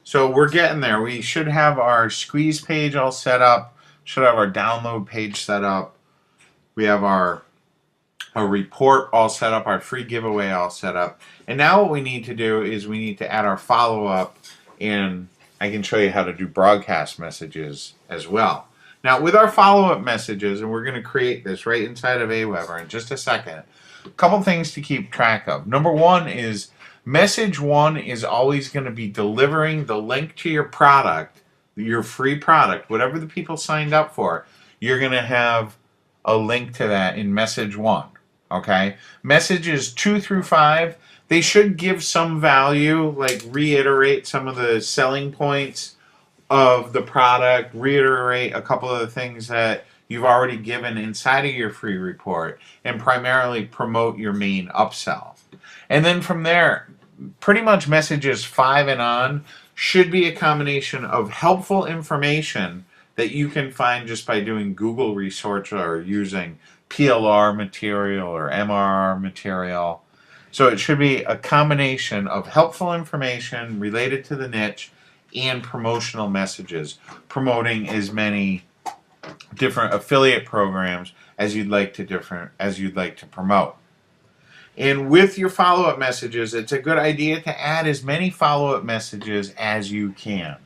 So we're getting there. We should have our squeeze page all set up, should have our download page set up. We have our report all set up, our free giveaway all set up. And now what we need to do is we need to add our follow-up, and I can show you how to do broadcast messages as well. Now with our follow-up messages, and we're going to create this right inside of Aweber in just a second, a couple things to keep track of. Number one is message one is always going to be delivering the link to your product, your free product, whatever the people signed up for. You're going to have a link to that in message one. Okay, messages 2 through 5, they should give some value, like reiterate some of the selling points of the product, reiterate a couple of the things that you've already given inside of your free report, and primarily promote your main upsell. And then from there, pretty much messages 5 and on should be a combination of helpful information that you can find just by doing Google research or using PLR material or MRR material. So it should be a combination of helpful information related to the niche and promotional messages, promoting as many different affiliate programs as you'd like to promote. And with your follow-up messages, it's a good idea to add as many follow-up messages as you can.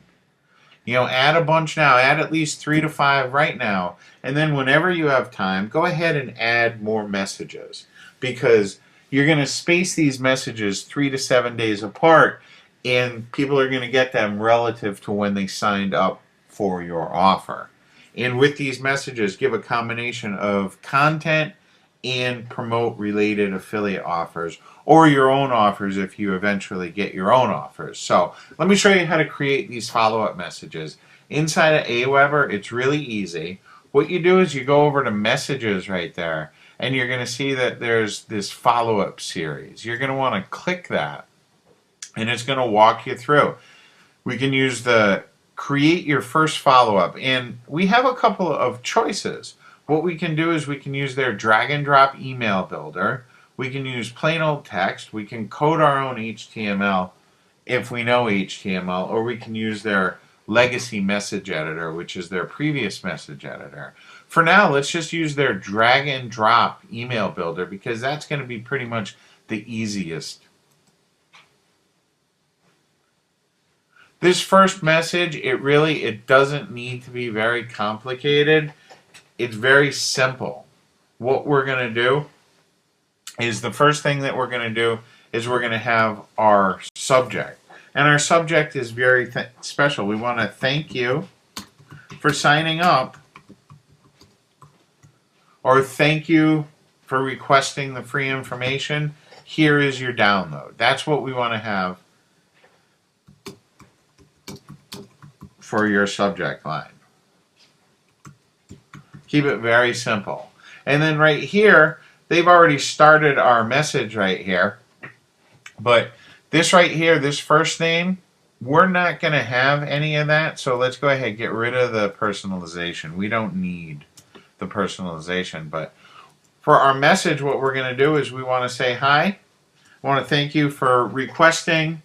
You know, add a bunch now, add at least 3 to 5 right now, and then whenever you have time, go ahead and add more messages, because you're going to space these messages 3 to 7 days apart, and people are going to get them relative to when they signed up for your offer. And with these messages, give a combination of content and promote related affiliate offers, or your own offers if you eventually get your own offers. So let me show you how to create these follow-up messages. Inside of Aweber, it's really easy. What you do is you go over to messages right there, and you're going to see that there's this follow-up series. You're going to want to click that, and it's going to walk you through. We can use the create your first follow-up, and we have a couple of choices. What we can do is we can use their drag and drop email builder. We can use plain old text. We can code our own HTML if we know HTML, or we can use their legacy message editor, which is their previous message editor. For now, let's just use their drag and drop email builder, because that's going to be pretty much the easiest. This first message, it doesn't need to be very complicated. It's very simple. What we're going to do is the first thing that we're going to do is we're going to have our subject. And our subject is very special. We want to thank you for signing up, or thank you for requesting the free information. Here is your download. That's what we want to have for your subject line. Keep it very simple. And then right here, they've already started our message right here. But this right here, this first name, we're not going to have any of that. So let's go ahead and get rid of the personalization. We don't need the personalization. But for our message, what we're going to do is we want to say, hi, I want to thank you for requesting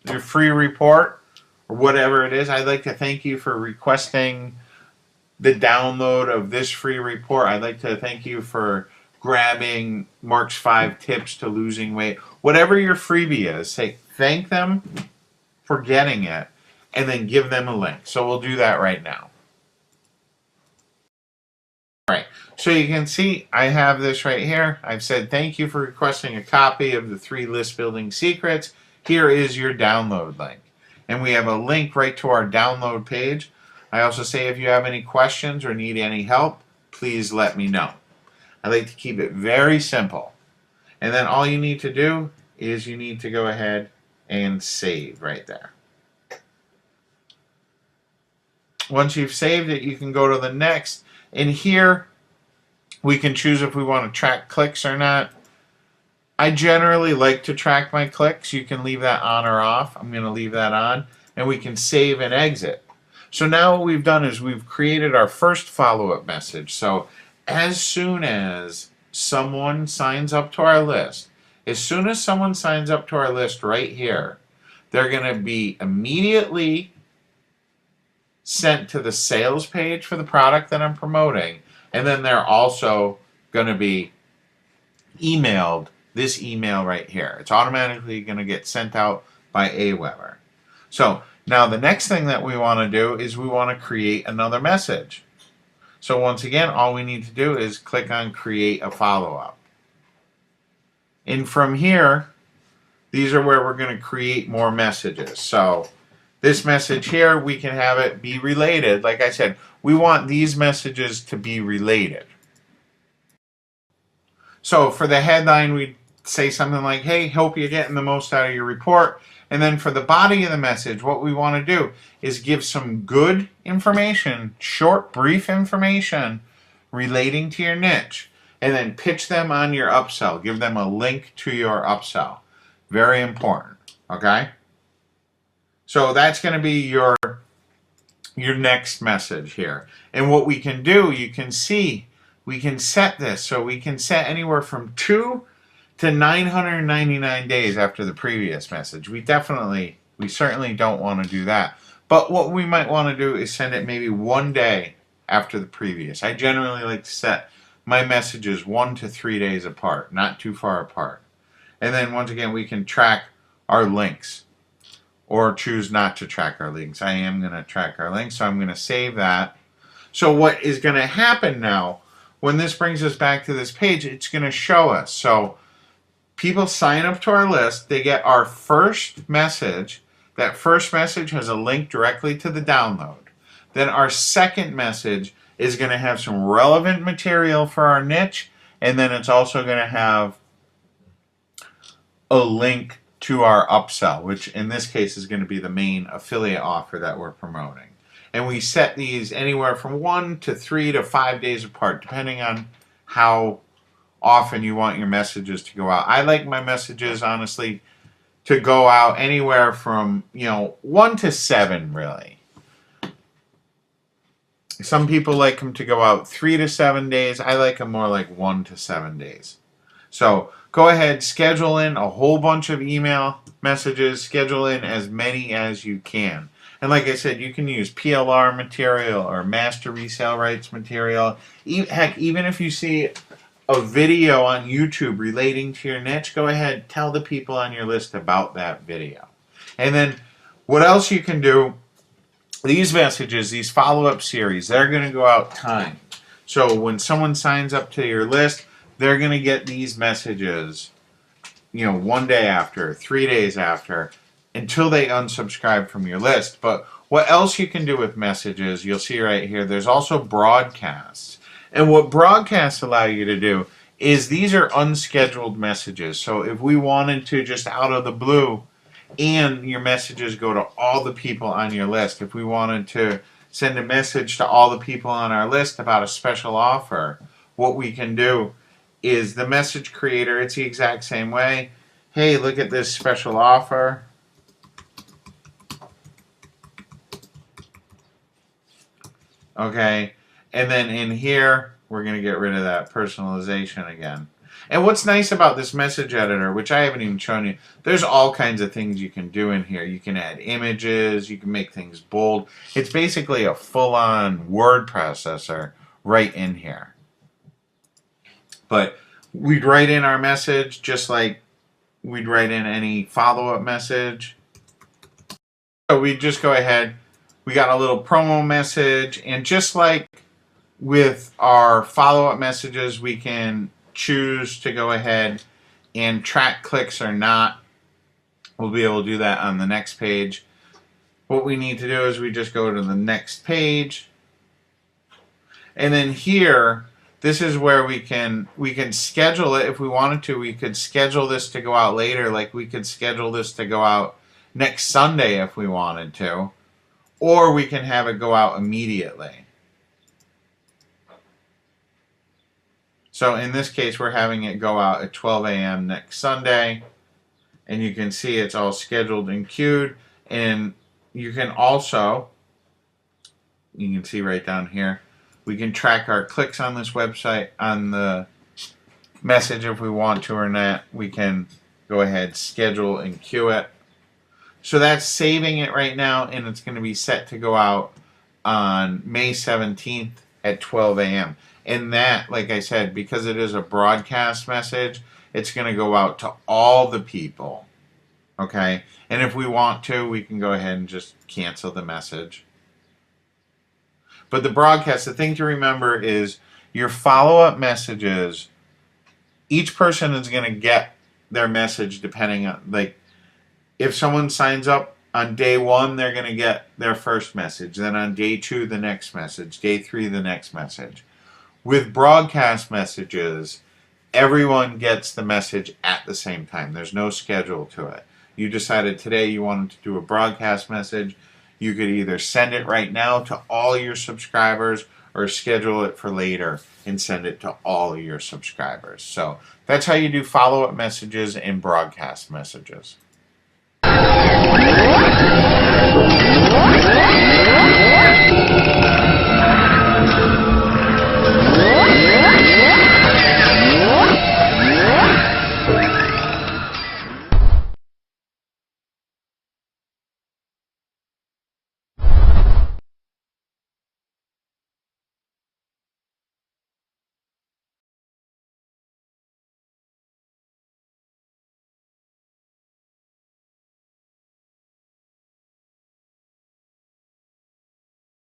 your free report, or whatever it is. I'd like to thank you for requesting the download of this free report. I'd like to thank you for grabbing Mark's 5 tips to losing weight. Whatever your freebie is, say thank them for getting it, and then give them a link. So we'll do that right now. All right, so you can see I have this right here. I've said thank you for requesting a copy of the 3 list building secrets. Here is your download link. And we have a link right to our download page. I also say if you have any questions or need any help, please let me know. I like to keep it very simple. And then all you need to do is you need to go ahead and save right there. Once you've saved it, you can go to the next. And here we can choose if we want to track clicks or not. I generally like to track my clicks. You can leave that on or off. I'm going to leave that on. And we can save and exit. So now what we've done is we've created our first follow-up message. So as soon as someone signs up to our list, right here, they're going to be immediately sent to the sales page for the product that I'm promoting, and then they're also going to be emailed this email right here. It's automatically going to get sent out by Aweber. So now the next thing that we want to do is we want to create another message. So once again, all we need to do is click on create a follow-up. And from here, these are where we're going to create more messages. So this message here, we can have it be related. Like I said, we want these messages to be related. So for the headline, we'd say something like, hey, hope you're getting the most out of your report. And then for the body of the message, what we want to do is give some good information, short, brief information relating to your niche, and then pitch them on your upsell. Give them a link to your upsell. Very important, okay? So that's going to be your next message here. And what we can do, you can see, we can set this. So we can set anywhere from 2 to 999 days after the previous message. We certainly don't want to do that. But what we might want to do is send it maybe 1 day after the previous. I generally like to set my messages 1 to 3 days apart, not too far apart. And then once again, we can track our links or choose not to track our links. I am going to track our links, so I'm going to save that. So what is going to happen now, when this brings us back to this page, it's going to show us. So people sign up to our list, they get our first message. That first message has a link directly to the download. Then our second message is going to have some relevant material for our niche, and then it's also going to have a link to our upsell, which in this case is going to be the main affiliate offer that we're promoting. And we set these anywhere from 1 to 3 to 5 days apart, depending on how often you want your messages to go out. I like my messages, honestly, to go out anywhere from 1 to 7, really. Some people like them to go out 3 to 7 days. I like them more like 1 to 7 days. So go ahead, schedule in a whole bunch of email messages, schedule in as many as you can. And like I said, you can use PLR material or master resale rights material. Heck, even if you see a video on YouTube relating to your niche, go ahead, tell the people on your list about that video. And then what else you can do, these messages, these follow-up series, they're going to go out timed. So when someone signs up to your list, they're going to get these messages, 1 day after, 3 days after, until they unsubscribe from your list. But what else you can do with messages, you'll see right here, there's also broadcasts. And what broadcasts allow you to do is these are unscheduled messages. So if we wanted to just out of the blue, and your messages go to all the people on your list, if we wanted to send a message to all the people on our list about a special offer, what we can do is the message creator, it's the exact same way. Hey, look at this special offer. Okay, and then in here, we're going to get rid of that personalization again. And what's nice about this message editor, which I haven't even shown you, there's all kinds of things you can do in here. You can add images, you can make things bold. It's basically a full-on word processor right in here. But we'd write in our message just like we'd write in any follow-up message. So we'd just go ahead, we got a little promo message, and just like with our follow-up messages, we can choose to go ahead and track clicks or not. We'll be able to do that on the next page. What we need to do is we just go to the next page, and then here, this is where we can schedule it if we wanted to. We could schedule this to go out later, like we could schedule this to go out next Sunday if we wanted to, or we can have it go out immediately. So in this case, we're having it go out at 12 a.m. next Sunday, and you can see it's all scheduled and queued. And you can also, you can see right down here, we can track our clicks on this website, on the message if we want to or not. We can go ahead, schedule, and queue it. So that's saving it right now, and it's going to be set to go out on May 17th at 12 a.m. And that, like I said, because it is a broadcast message, it's going to go out to all the people. Okay? And if we want to, we can go ahead and just cancel the message. But the broadcast, the thing to remember is your follow-up messages, each person is going to get their message depending on, like, if someone signs up on day 1, they're going to get their first message. Then on day 2, the next message. Day 3, the next message. With broadcast messages, everyone gets the message at the same time. There's no schedule to it. You decided today you wanted to do a broadcast message. You could either send it right now to all your subscribers or schedule it for later and send it to all your subscribers. So that's how you do follow-up messages and broadcast messages.